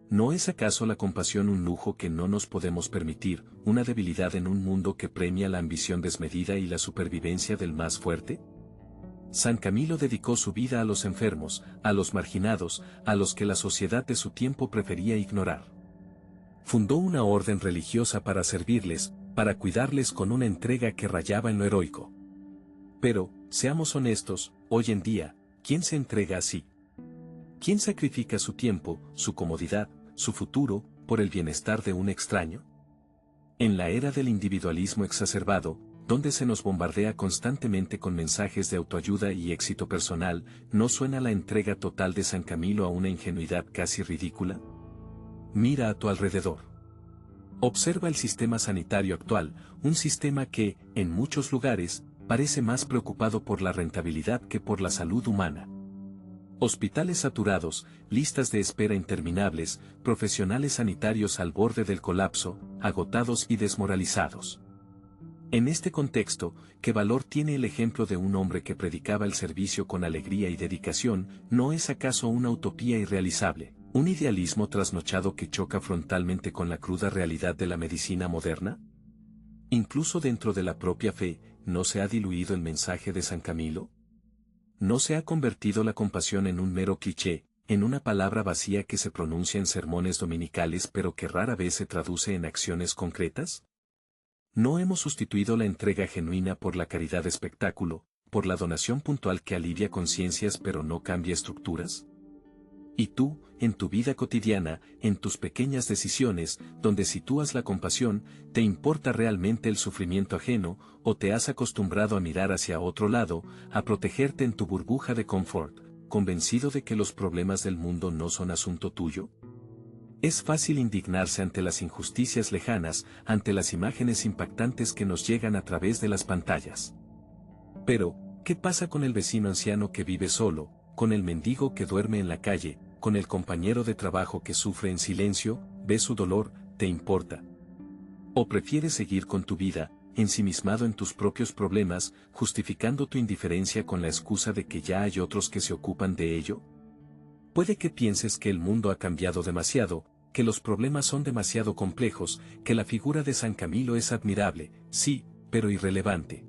¿No es acaso la compasión un lujo que no nos podemos permitir, una debilidad en un mundo que premia la ambición desmedida y la supervivencia del más fuerte? San Camilo dedicó su vida a los enfermos, a los marginados, a los que la sociedad de su tiempo prefería ignorar. Fundó una orden religiosa para servirles, para cuidarles con una entrega que rayaba en lo heroico. Pero, seamos honestos, hoy en día, ¿quién se entrega así? ¿Quién sacrifica su tiempo, su comodidad, su futuro, por el bienestar de un extraño? En la era del individualismo exacerbado, donde se nos bombardea constantemente con mensajes de autoayuda y éxito personal, ¿no suena la entrega total de San Camilo a una ingenuidad casi ridícula? Mira a tu alrededor. Observa el sistema sanitario actual, un sistema que, en muchos lugares, parece más preocupado por la rentabilidad que por la salud humana. Hospitales saturados, listas de espera interminables, profesionales sanitarios al borde del colapso, agotados y desmoralizados. En este contexto, ¿qué valor tiene el ejemplo de un hombre que predicaba el servicio con alegría y dedicación? ¿No es acaso una utopía irrealizable, un idealismo trasnochado que choca frontalmente con la cruda realidad de la medicina moderna? Incluso dentro de la propia fe, ¿no se ha diluido el mensaje de San Camilo? ¿No se ha convertido la compasión en un mero cliché, en una palabra vacía que se pronuncia en sermones dominicales pero que rara vez se traduce en acciones concretas? ¿No hemos sustituido la entrega genuina por la caridad espectáculo, por la donación puntual que alivia conciencias pero no cambia estructuras? Y tú, en tu vida cotidiana, en tus pequeñas decisiones, donde sitúas la compasión, ¿te importa realmente el sufrimiento ajeno, o te has acostumbrado a mirar hacia otro lado, a protegerte en tu burbuja de confort, convencido de que los problemas del mundo no son asunto tuyo? Es fácil indignarse ante las injusticias lejanas, ante las imágenes impactantes que nos llegan a través de las pantallas. Pero, ¿qué pasa con el vecino anciano que vive solo, con el mendigo que duerme en la calle, con el compañero de trabajo que sufre en silencio? ¿Ves su dolor? ¿Te importa? ¿O prefieres seguir con tu vida, ensimismado en tus propios problemas, justificando tu indiferencia con la excusa de que ya hay otros que se ocupan de ello? Puede que pienses que el mundo ha cambiado demasiado, que los problemas son demasiado complejos, que la figura de San Camilo es admirable, sí, pero irrelevante.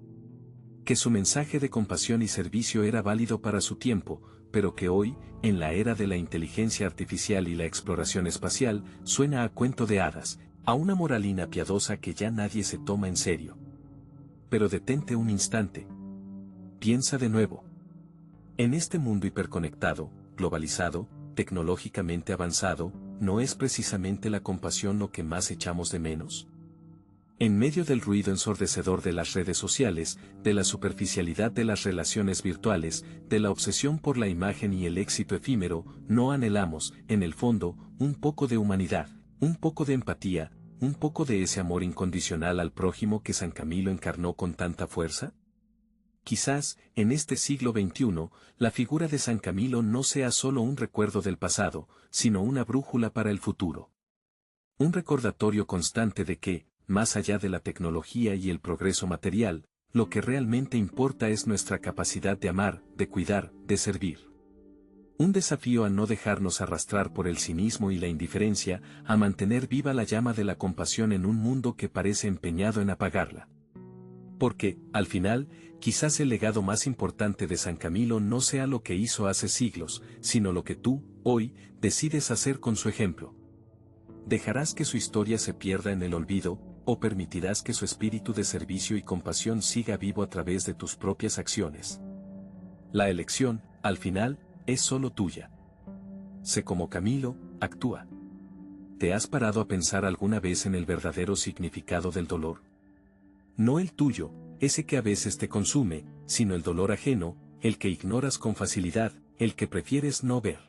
Que su mensaje de compasión y servicio era válido para su tiempo, pero que hoy, en la era de la inteligencia artificial y la exploración espacial, suena a cuento de hadas, a una moralina piadosa que ya nadie se toma en serio. Pero detente un instante. Piensa de nuevo. En este mundo hiperconectado, globalizado, tecnológicamente avanzado, ¿no es precisamente la compasión lo que más echamos de menos? En medio del ruido ensordecedor de las redes sociales, de la superficialidad de las relaciones virtuales, de la obsesión por la imagen y el éxito efímero, ¿no anhelamos, en el fondo, un poco de humanidad, un poco de empatía, un poco de ese amor incondicional al prójimo que San Camilo encarnó con tanta fuerza? Quizás, en este siglo XXI, la figura de San Camilo no sea solo un recuerdo del pasado, sino una brújula para el futuro. Un recordatorio constante de que, más allá de la tecnología y el progreso material, lo que realmente importa es nuestra capacidad de amar, de cuidar, de servir. Un desafío a no dejarnos arrastrar por el cinismo y la indiferencia, a mantener viva la llama de la compasión en un mundo que parece empeñado en apagarla. Porque, al final, quizás el legado más importante de San Camilo no sea lo que hizo hace siglos, sino lo que tú, hoy, decides hacer con su ejemplo. ¿Dejarás que su historia se pierda en el olvido, o permitirás que su espíritu de servicio y compasión siga vivo a través de tus propias acciones? La elección, al final, es solo tuya. Sé como Camilo, actúa. ¿Te has parado a pensar alguna vez en el verdadero significado del dolor? No el tuyo, ese que a veces te consume, sino el dolor ajeno, el que ignoras con facilidad, el que prefieres no ver.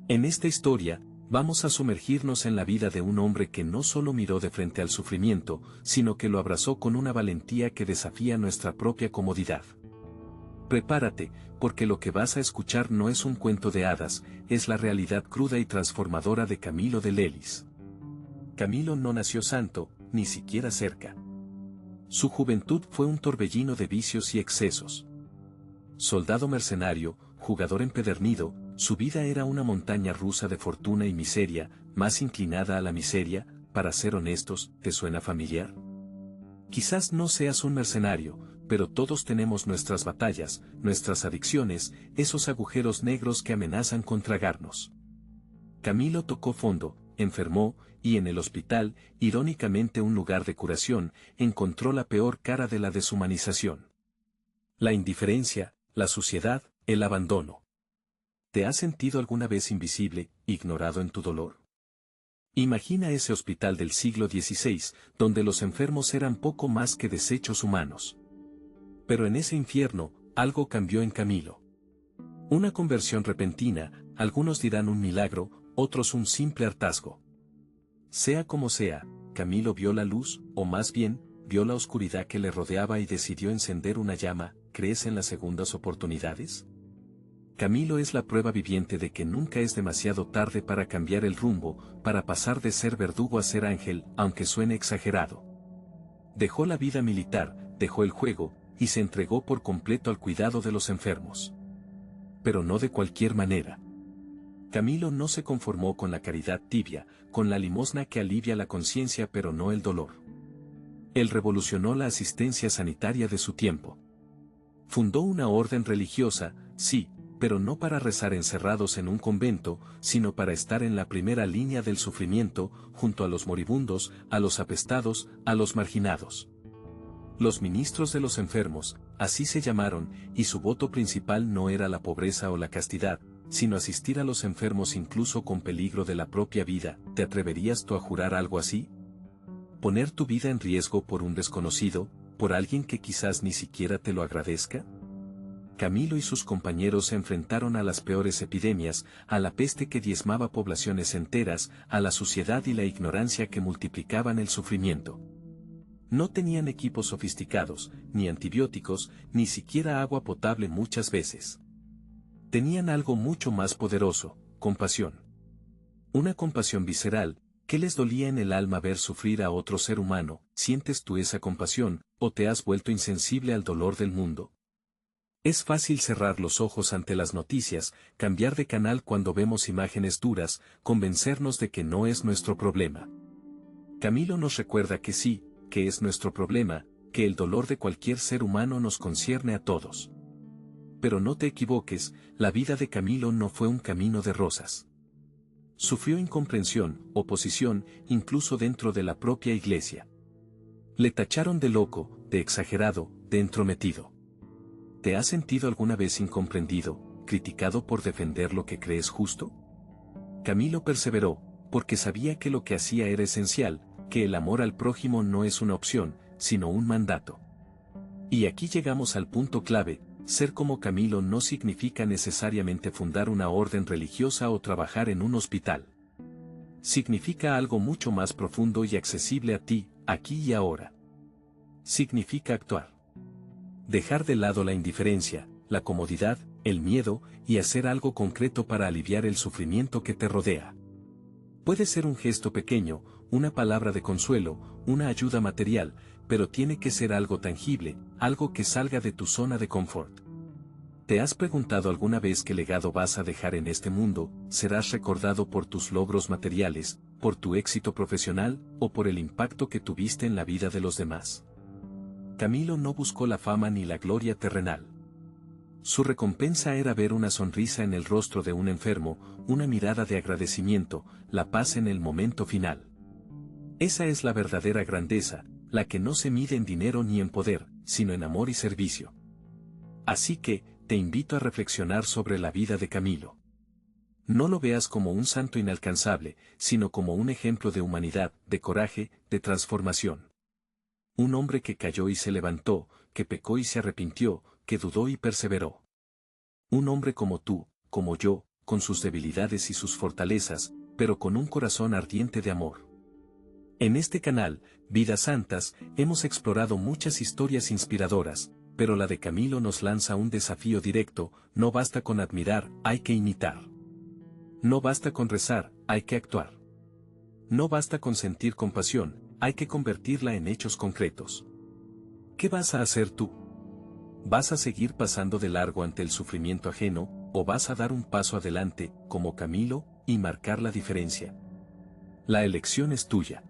En esta historia, vamos a sumergirnos en la vida de un hombre que no solo miró de frente al sufrimiento, sino que lo abrazó con una valentía que desafía nuestra propia comodidad. Prepárate, porque lo que vas a escuchar no es un cuento de hadas, es la realidad cruda y transformadora de Camilo de Lelis. Camilo no nació santo, ni siquiera cerca. Su juventud fue un torbellino de vicios y excesos. Soldado mercenario, jugador empedernido, su vida era una montaña rusa de fortuna y miseria, más inclinada a la miseria. Para ser honestos, ¿te suena familiar? Quizás no seas un mercenario, pero todos tenemos nuestras batallas, nuestras adicciones, esos agujeros negros que amenazan con tragarnos. Camilo tocó fondo, enfermó, y en el hospital, irónicamente un lugar de curación, encontró la peor cara de la deshumanización. La indiferencia, la suciedad, el abandono. ¿Te has sentido alguna vez invisible, ignorado en tu dolor? Imagina ese hospital del siglo XVI, donde los enfermos eran poco más que desechos humanos. Pero en ese infierno, algo cambió en Camilo. Una conversión repentina, algunos dirán un milagro, otros un simple hartazgo. Sea como sea, Camilo vio la luz, o más bien, vio la oscuridad que le rodeaba y decidió encender una llama. ¿Crees en las segundas oportunidades? Camilo es la prueba viviente de que nunca es demasiado tarde para cambiar el rumbo, para pasar de ser verdugo a ser ángel, aunque suene exagerado. Dejó la vida militar, dejó el juego, y se entregó por completo al cuidado de los enfermos. Pero no de cualquier manera. Camilo no se conformó con la caridad tibia, con la limosna que alivia la conciencia pero no el dolor. Él revolucionó la asistencia sanitaria de su tiempo. Fundó una orden religiosa, sí, pero no para rezar encerrados en un convento, sino para estar en la primera línea del sufrimiento, junto a los moribundos, a los apestados, a los marginados. Los ministros de los enfermos, así se llamaron, y su voto principal no era la pobreza o la castidad, sino asistir a los enfermos incluso con peligro de la propia vida. ¿Te atreverías tú a jurar algo así? ¿Poner tu vida en riesgo por un desconocido, por alguien que quizás ni siquiera te lo agradezca? Camilo y sus compañeros se enfrentaron a las peores epidemias, a la peste que diezmaba poblaciones enteras, a la suciedad y la ignorancia que multiplicaban el sufrimiento. No tenían equipos sofisticados, ni antibióticos, ni siquiera agua potable muchas veces. Tenían algo mucho más poderoso, compasión. Una compasión visceral. ¿Qué les dolía en el alma ver sufrir a otro ser humano? ¿Sientes tú esa compasión, o te has vuelto insensible al dolor del mundo? Es fácil cerrar los ojos ante las noticias, cambiar de canal cuando vemos imágenes duras, convencernos de que no es nuestro problema. Camilo nos recuerda que sí, que es nuestro problema, que el dolor de cualquier ser humano nos concierne a todos. Pero no te equivoques, la vida de Camilo no fue un camino de rosas. Sufrió incomprensión, oposición, incluso dentro de la propia iglesia. Le tacharon de loco, de exagerado, de entrometido. ¿Te has sentido alguna vez incomprendido, criticado por defender lo que crees justo? Camilo perseveró, porque sabía que lo que hacía era esencial, que el amor al prójimo no es una opción, sino un mandato. Y aquí llegamos al punto clave. Ser como Camilo no significa necesariamente fundar una orden religiosa o trabajar en un hospital. Significa algo mucho más profundo y accesible a ti, aquí y ahora. Significa actuar. Dejar de lado la indiferencia, la comodidad, el miedo, y hacer algo concreto para aliviar el sufrimiento que te rodea. Puede ser un gesto pequeño, una palabra de consuelo, una ayuda material, pero tiene que ser algo tangible, algo que salga de tu zona de confort. ¿Te has preguntado alguna vez qué legado vas a dejar en este mundo? ¿Serás recordado por tus logros materiales, por tu éxito profesional, o por el impacto que tuviste en la vida de los demás? Camilo no buscó la fama ni la gloria terrenal. Su recompensa era ver una sonrisa en el rostro de un enfermo, una mirada de agradecimiento, la paz en el momento final. Esa es la verdadera grandeza, la que no se mide en dinero ni en poder, sino en amor y servicio. Así que, te invito a reflexionar sobre la vida de Camilo. No lo veas como un santo inalcanzable, sino como un ejemplo de humanidad, de coraje, de transformación. Un hombre que cayó y se levantó, que pecó y se arrepintió, que dudó y perseveró. Un hombre como tú, como yo, con sus debilidades y sus fortalezas, pero con un corazón ardiente de amor. En este canal, Vidas Santas, hemos explorado muchas historias inspiradoras, pero la de Camilo nos lanza un desafío directo. No basta con admirar, hay que imitar. No basta con rezar, hay que actuar. No basta con sentir compasión, hay que convertirla en hechos concretos. ¿Qué vas a hacer tú? ¿Vas a seguir pasando de largo ante el sufrimiento ajeno, o vas a dar un paso adelante, como Camilo, y marcar la diferencia? La elección es tuya.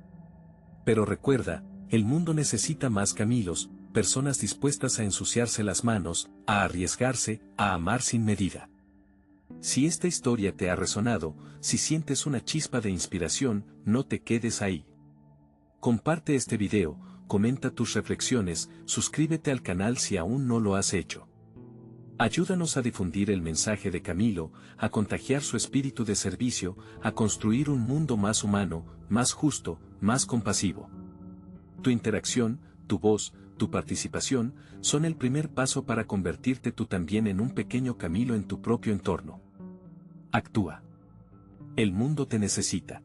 Pero recuerda, el mundo necesita más Camilos, personas dispuestas a ensuciarse las manos, a arriesgarse, a amar sin medida. Si esta historia te ha resonado, si sientes una chispa de inspiración, no te quedes ahí. Comparte este video, comenta tus reflexiones, suscríbete al canal si aún no lo has hecho. Ayúdanos a difundir el mensaje de Camilo, a contagiar su espíritu de servicio, a construir un mundo más humano, más justo, más compasivo. Tu interacción, tu voz, tu participación, son el primer paso para convertirte tú también en un pequeño Camilo en tu propio entorno. Actúa. El mundo te necesita.